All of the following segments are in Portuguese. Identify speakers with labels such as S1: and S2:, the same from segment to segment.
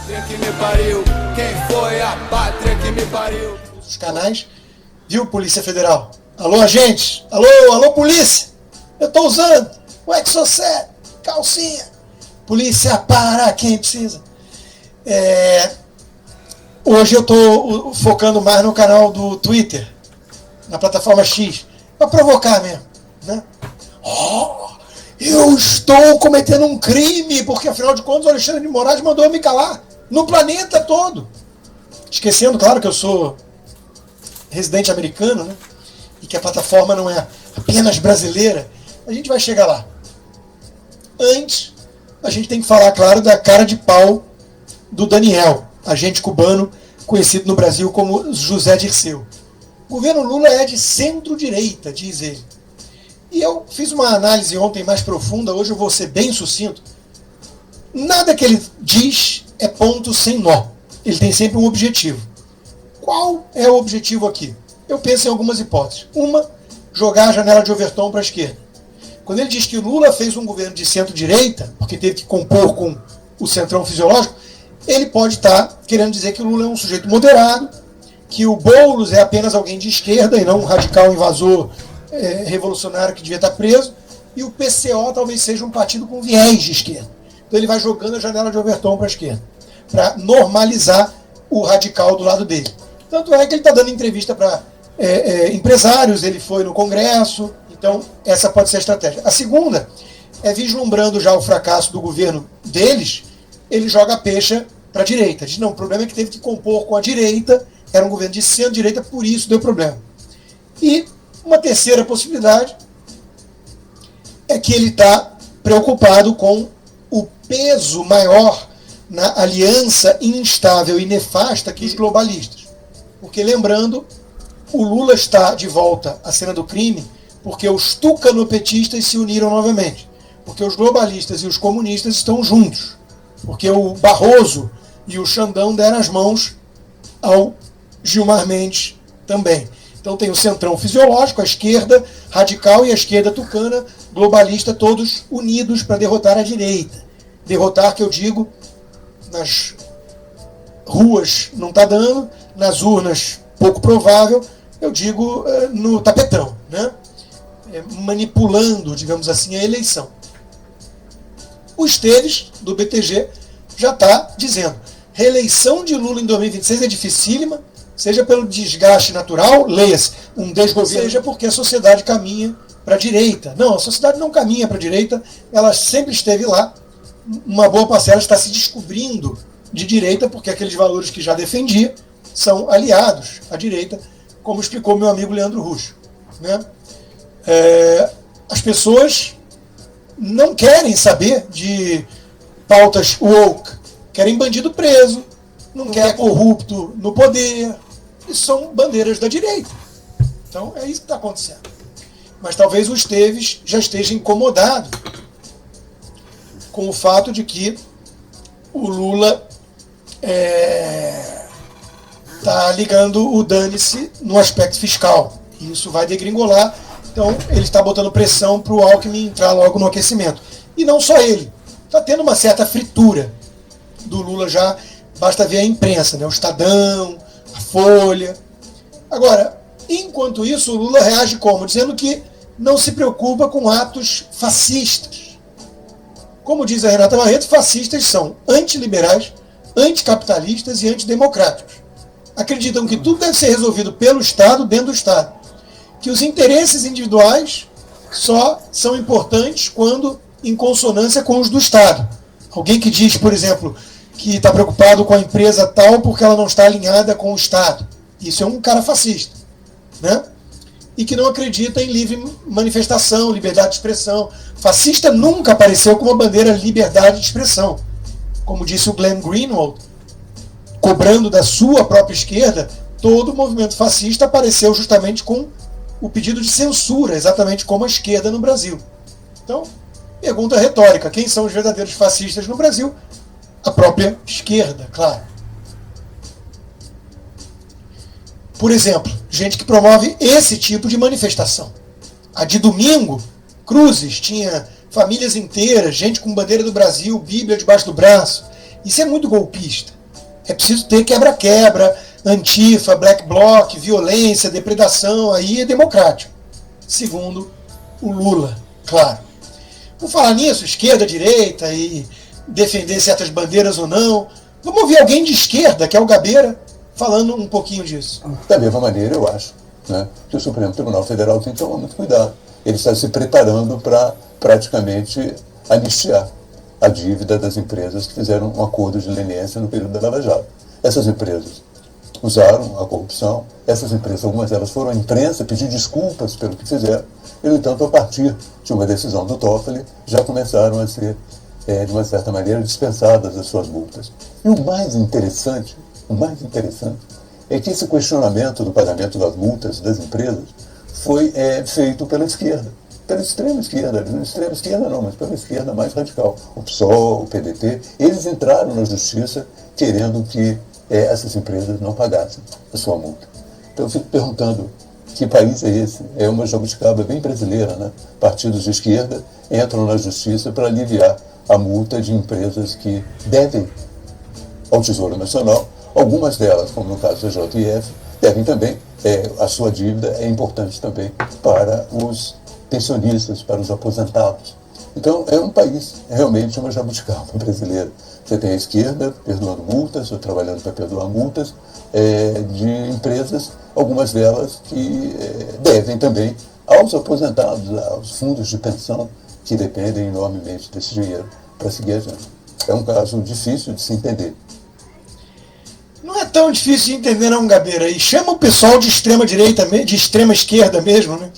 S1: Que me pariu, quem foi a pátria que me pariu?
S2: Os canais, viu, Polícia Federal? Alô, agentes? Alô, polícia? Eu tô usando o Exocet, calcinha. Polícia, para quem precisa. Hoje eu tô focando mais no canal do Twitter, na plataforma X, pra provocar mesmo, né? Eu estou cometendo um crime, porque afinal de contas o Alexandre de Moraes mandou eu me calar no planeta todo. Esquecendo, claro, que eu sou residente americano, né? E que a plataforma não é apenas brasileira. A gente vai chegar lá. Antes, a gente tem que falar, claro, da cara de pau do Daniel, agente cubano, conhecido no Brasil como José Dirceu. O governo Lula é de centro-direita, diz ele. E eu fiz uma análise ontem mais profunda, hoje eu vou ser bem sucinto. Nada que ele diz é ponto sem nó. Ele tem sempre um objetivo. Qual é o objetivo aqui? Eu penso em algumas hipóteses. Uma, jogar a janela de Overton para a esquerda. Quando ele diz que o Lula fez um governo de centro-direita, porque teve que compor com o centrão fisiológico, ele pode estar querendo dizer que o Lula é um sujeito moderado, que o Boulos é apenas alguém de esquerda e não um radical invasor revolucionário que devia estar preso, e o PCO talvez seja um partido com viés de esquerda. Então ele vai jogando a janela de Overton para a esquerda, para normalizar o radical do lado dele. Tanto é que ele está dando entrevista para empresários, ele foi no Congresso, então essa pode ser a estratégia. A segunda é, vislumbrando já o fracasso do governo deles, ele joga a pecha para a direita. Diz, não, o problema é que teve que compor com a direita, era um governo de centro-direita, por isso deu problema. E uma terceira possibilidade é que ele está preocupado com o peso maior na aliança instável e nefasta que os globalistas. Porque, lembrando, o Lula está de volta à cena do crime porque os tucanopetistas se uniram novamente. Porque os globalistas e os comunistas estão juntos. Porque o Barroso e o Xandão deram as mãos ao Gilmar Mendes também. Então tem o centrão fisiológico, a esquerda radical e a esquerda tucana, globalista, todos unidos para derrotar a direita. Derrotar, que eu digo, nas ruas não está dando, nas urnas pouco provável, eu digo no tapetão, né? Manipulando, digamos assim, a eleição. O Esteves, do BTG, já está dizendo, reeleição de Lula em 2026 é dificílima, seja pelo desgaste natural, leia-se, um desgoverno, seja porque a sociedade caminha para a direita. Não, a sociedade não caminha para a direita, ela sempre esteve lá, uma boa parcela está se descobrindo de direita, porque aqueles valores que já defendia são aliados à direita, como explicou meu amigo Leandro Russo, né? As pessoas não querem saber de pautas woke, querem bandido preso, não quer corrupto no poder, e são bandeiras da direita. Então é isso que está acontecendo. Mas talvez o Esteves já esteja incomodado com o fato de que o Lula está ligando o dane-se no aspecto fiscal. E isso vai degringolar. Então ele está botando pressão para o Alckmin entrar logo no aquecimento. E não só ele. Está tendo uma certa fritura do Lula já. Basta ver a imprensa, né? O Estadão, a Folha. Agora, enquanto isso, o Lula reage como? Dizendo que não se preocupa com atos fascistas. Como diz a Renata Barreto, fascistas são antiliberais, anticapitalistas e antidemocráticos. Acreditam que tudo deve ser resolvido pelo Estado, dentro do Estado. Que os interesses individuais só são importantes quando em consonância com os do Estado. Alguém que diz, por exemplo, que está preocupado com a empresa tal porque ela não está alinhada com o Estado. Isso é um cara fascista, né? E que não acredita em livre manifestação, liberdade de expressão. Fascista nunca apareceu com uma bandeira liberdade de expressão. Como disse o Glenn Greenwald, cobrando da sua própria esquerda, todo o movimento fascista apareceu justamente com o pedido de censura, exatamente como a esquerda no Brasil. Então, pergunta retórica, quem são os verdadeiros fascistas no Brasil? A própria esquerda, claro. Por exemplo, gente que promove esse tipo de manifestação. A de domingo, Cruzes, tinha famílias inteiras, gente com bandeira do Brasil, Bíblia debaixo do braço, Isso é muito golpista. É preciso ter quebra-quebra, antifa, black bloc, violência, depredação, aí é democrático. Segundo o Lula, claro. Por falar nisso, esquerda, direita e defender certas bandeiras ou não, vamos ouvir alguém de esquerda, que é o Gabeira, falando um pouquinho disso.
S3: Da mesma maneira, eu acho, né, que o Supremo Tribunal Federal tem que tomar muito cuidado. Ele está se preparando para praticamente anistiar a dívida das empresas que fizeram um acordo de leniência no período da Lava Jato. Essas empresas usaram a corrupção, essas empresas, algumas delas foram à imprensa pedir desculpas pelo que fizeram, e, no entanto, a partir de uma decisão do Toffoli, já começaram a ser, de uma certa maneira, dispensadas as suas multas. E o mais interessante é que esse questionamento do pagamento das multas das empresas foi feito pela esquerda, pela extrema esquerda, mas pela esquerda mais radical. O PSOL, o PDT, eles entraram na justiça querendo que essas empresas não pagassem a sua multa. Então eu fico perguntando, que país é esse? É uma jabuticaba bem brasileira, né? Partidos de esquerda entram na justiça para aliviar a multa de empresas que devem ao Tesouro Nacional. Algumas delas, como no caso da JF, devem também, a sua dívida é importante também para os pensionistas, para os aposentados. Então, é um país, realmente uma jabuticaba brasileira. Você tem a esquerda perdoando multas, ou trabalhando para perdoar multas, de empresas, algumas delas que devem também aos aposentados, aos fundos de pensão, que dependem enormemente desse dinheiro para seguir a gente. É um caso difícil de se entender.
S2: Não é tão difícil de entender, não, Gabeira. E chama o pessoal de extrema direita, de extrema esquerda mesmo, né?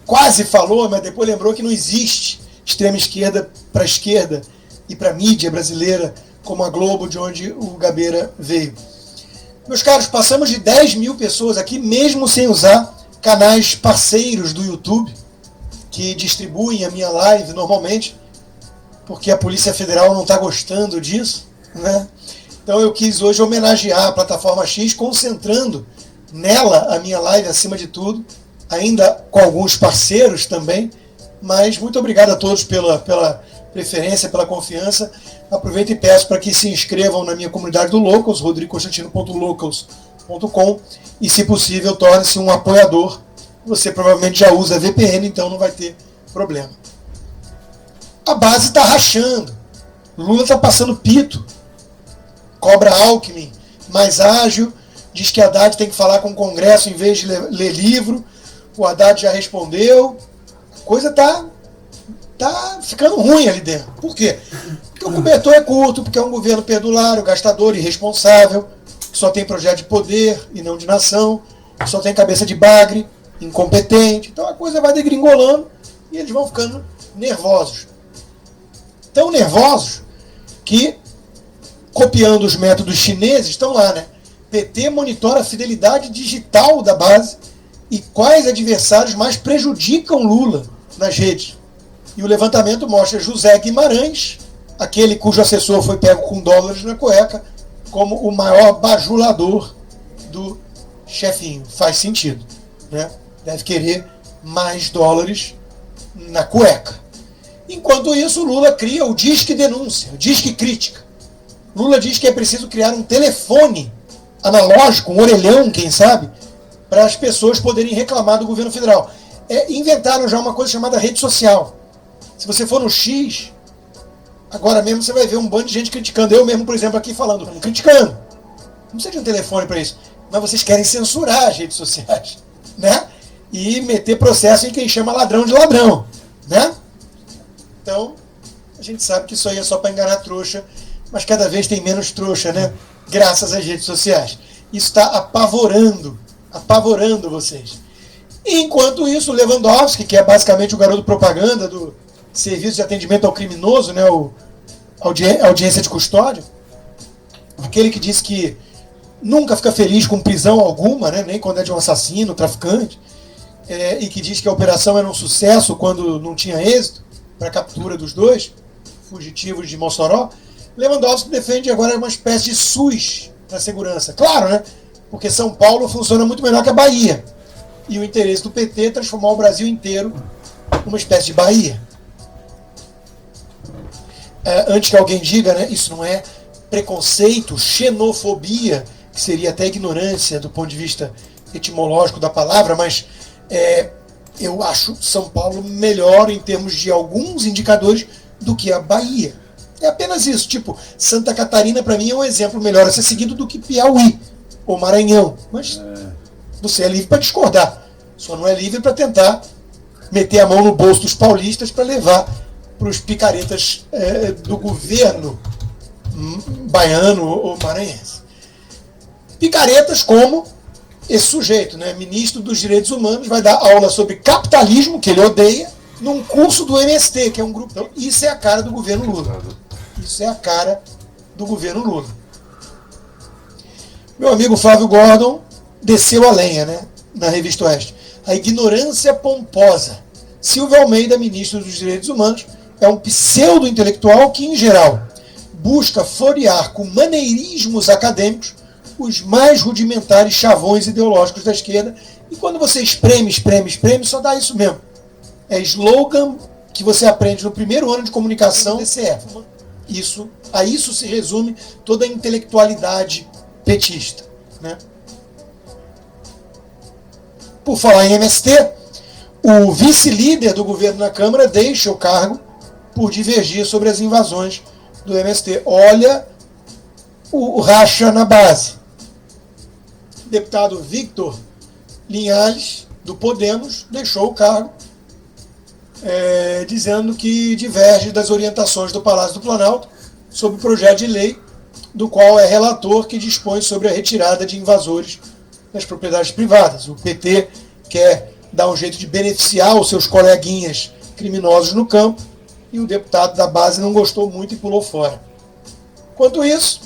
S2: Quase falou, mas depois lembrou que não existe extrema esquerda para a esquerda e para a mídia brasileira, como a Globo, de onde o Gabeira veio. Meus caros, passamos de 10 mil pessoas aqui, mesmo sem usar canais parceiros do YouTube, que distribuem a minha live normalmente, porque a Polícia Federal não está gostando disso, né? Então eu quis hoje homenagear a Plataforma X, concentrando nela a minha live acima de tudo, ainda com alguns parceiros também, mas muito obrigado a todos pela preferência, pela confiança. Aproveito e peço para que se inscrevam na minha comunidade do Locals, rodrigoconstantino.locals.com, e, se possível, torne-se um apoiador. Você provavelmente já usa VPN, então não vai ter problema. A base está rachando. Lula está passando pito. Cobra Alckmin mais ágil, diz que Haddad tem que falar com o Congresso em vez de ler livro. O Haddad já respondeu. A coisa tá ficando ruim ali dentro. Por quê? Porque o cobertor é curto, porque é um governo perdulário, gastador, irresponsável, que só tem projeto de poder e não de nação, que só tem cabeça de bagre, incompetente. Então a coisa vai degringolando e eles vão ficando nervosos. Tão nervosos que, copiando os métodos chineses, estão lá, né? PT monitora a fidelidade digital da base e quais adversários mais prejudicam Lula nas redes. E o levantamento mostra José Guimarães, aquele cujo assessor foi pego com dólares na cueca, como o maior bajulador do chefinho. Faz sentido, né? Deve querer mais dólares na cueca. Enquanto isso, Lula cria o Disque Denúncia, o Disque Crítica. Lula diz que é preciso criar um telefone analógico, um orelhão, quem sabe, para as pessoas poderem reclamar do governo federal. Inventaram já uma coisa chamada rede social. Se você for no X, agora mesmo você vai ver um bando de gente criticando. Eu mesmo, por exemplo, aqui falando, criticando. Não precisa de um telefone para isso. Mas vocês querem censurar as redes sociais, né? E meter processo em quem chama ladrão de ladrão, né? Então, a gente sabe que isso aí é só para enganar trouxa, mas cada vez tem menos trouxa, né? Graças às redes sociais. Isso está apavorando vocês. E, enquanto isso, o Lewandowski, que é basicamente o garoto propaganda do Serviço de Atendimento ao Criminoso, né? Audiência de Custódia, aquele que diz que nunca fica feliz com prisão alguma, né? Nem quando é de um assassino, traficante, e que diz que a operação era um sucesso quando não tinha êxito para a captura dos dois fugitivos de Mossoró. Lewandowski defende agora uma espécie de SUS na segurança. Claro, né? Porque São Paulo funciona muito melhor que a Bahia. E o interesse do PT é transformar o Brasil inteiro numa espécie de Bahia. Antes que alguém diga, né? Isso não é preconceito, xenofobia, que seria até ignorância do ponto de vista etimológico da palavra, mas eu acho São Paulo melhor em termos de alguns indicadores do que a Bahia. É apenas isso. Tipo, Santa Catarina para mim é um exemplo melhor a ser seguido do que Piauí ou Maranhão. Mas você é livre para discordar. Só não é livre para tentar meter a mão no bolso dos paulistas para levar para os picaretas do governo baiano ou maranhense. Picaretas como esse sujeito, né, ministro dos Direitos Humanos, vai dar aula sobre capitalismo, que ele odeia, num curso do MST, que é um grupo. Então, isso é a cara do governo Lula. Isso é a cara do governo Lula. Meu amigo Flávio Gordon desceu a lenha, né, na Revista Oeste. A ignorância pomposa. Silvio Almeida, ministro dos Direitos Humanos, é um pseudo-intelectual que, em geral, busca florear com maneirismos acadêmicos os mais rudimentares chavões ideológicos da esquerda. E quando você espreme, só dá isso mesmo. É slogan que você aprende no primeiro ano de comunicação do DCE. A isso se resume toda a intelectualidade petista, né? Por falar em MST, o vice-líder do governo na Câmara deixa o cargo por divergir sobre as invasões do MST. Olha o racha na base. Deputado Victor Linhares, do Podemos, deixou o cargo, dizendo que diverge das orientações do Palácio do Planalto sobre o projeto de lei do qual é relator, que dispõe sobre a retirada de invasores das propriedades privadas. O PT quer dar um jeito de beneficiar os seus coleguinhas criminosos no campo, e o deputado da base não gostou muito e pulou fora. Enquanto isso,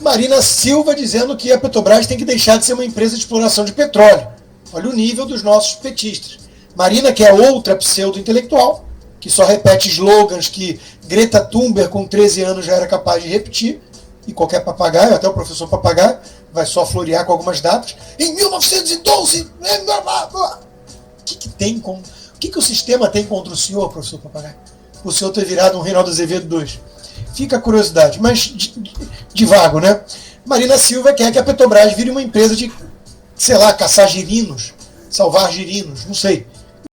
S2: Marina Silva dizendo que a Petrobras tem que deixar de ser uma empresa de exploração de petróleo. Olha o nível dos nossos petistas. Marina, que é outra pseudo-intelectual, que só repete slogans que Greta Thunberg, com 13 anos, já era capaz de repetir, e qualquer papagaio, até o professor papagaio, vai só florear com algumas datas. Em 1912... O que o sistema tem contra o senhor, professor papagaio? O senhor ter virado um Reinaldo Azevedo II. Fica a curiosidade, mas de vago, né? Marina Silva quer que a Petrobras vire uma empresa de, sei lá, caçar girinos, salvar girinos, não sei.